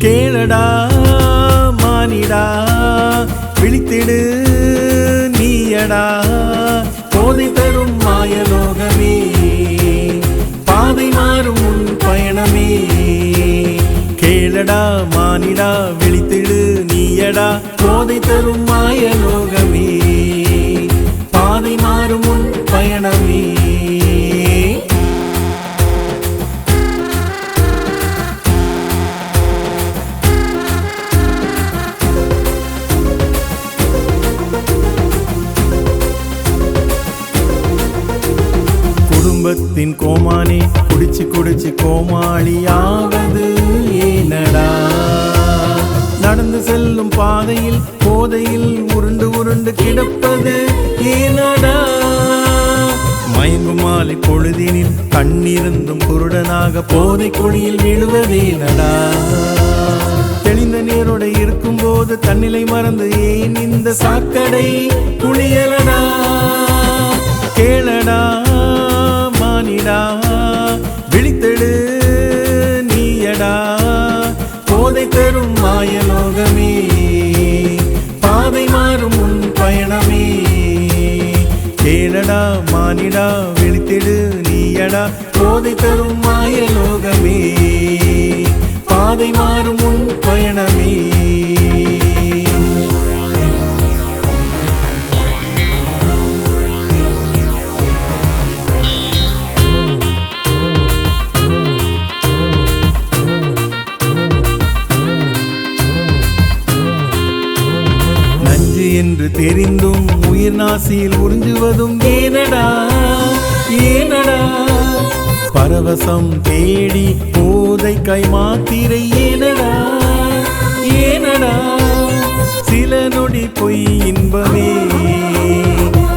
கேளடா மானிடா விழித்திடு நீயடா போதை தரும் மாயலோகமே பாதை மாறும் உன் பயணமே. கேளடா மானிடா விழித்திடு நீயடா போதை தரும் மாயலோகமே பாதை மாறும் உன் பயணமே. குடும்பத்தின் கோமானே குடிச்சு குடிச்சு கோமாளியாவது ஏனடா? நடந்து செல்லும் பாதையில் போதையில் உருண்டு உருண்டு கிடப்பது ஏனடா? மயங்கும் மாலை பொழுதினில் கண்ணிருந்தும் குருடனாக போதை குழியில் விழுவதேனடா? தெளிந்த நீரோட இருக்கும் போது தன்னிலை மறந்து ஏன் இந்த சாக்கடை குளியலடா? கேளடா மானிடா விழித்தெடு நீயடா போதை தரும் மாயலோகமே பாதை மாறும் உன் பயணமே. கேளடா மானிடா விழித்தெடு நீயடா போதை தரும் மாயலோகமே பாதை மாறும் உன் பயணமே. என்று தெரிந்தும் உயிர் நாசியில் உறிஞ்சுவதும் ஏனடா ஏனடா? பரவசம் தேடி போதை கை மாத்திரை ஏனடா ஏனடா? சில நொடி பொய் இன்பமே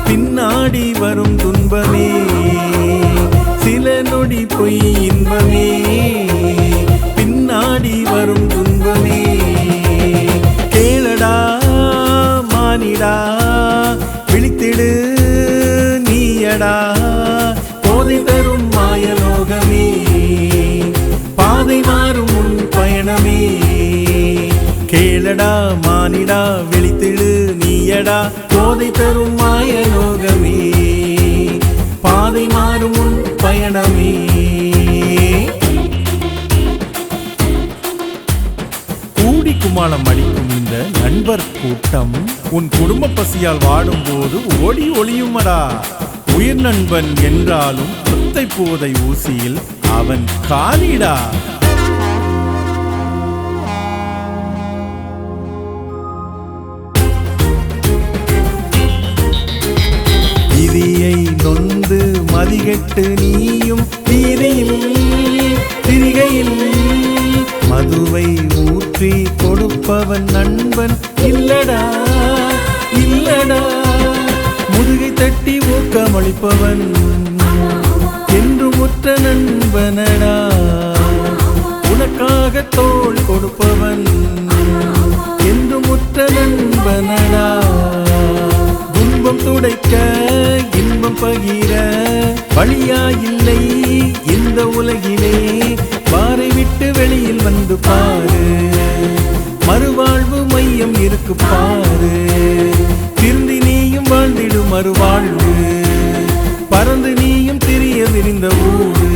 பின்னாடி வரும் துன்பமே சில நொடி பொய் இன்பமே பின்னாடி வரும் துன்பமே. கேளடா மானிடா விழித்திடு நீயடா போதை தரும் மாயலோகமே பாதை மாறும் உன் பயணமே. கேளடா மானிடா விழித்திடு நீயடா போதை தரும் மாயலோகமே பாதை மாறும் உன் பயணமே. குமாலம் அடிக்கும் இந்த நண்பர் கூட்டம் உன் குடும்ப பசியால் வாடும் போது ஓடி ஒளியுமடா. உயிர் நண்பன் என்றாலும் ஒத்தை போதை ஊசியில் அவன் காலிடா. விதியை நொந்து மதிகெட்டு நீயும் வீதியில் திரிகையில் மதுவை ஊற்றி கொடுப்பவன் நண்பன் இல்லடா இல்லடா. முதுகை தட்டி ஊக்கமளிப்பவன் என்று முற்ற நண்பனடா. உனக்காக தோள் கொடுப்பவன் என்று முற்ற நண்பனடா. துன்பம் துடைக்க இன்பம் பகிர வழியாயில்லை இந்த உலகிலே. பாறை விட்டு வெளியில் வந்து பாரு மறுவாழ்வு மையம் இருக்கு பாரு. திருந்தி நீயும் வாழ்ந்திடு மறுவாழ்வு பறந்து நீயும் திரிய விரிந்த ஊரு.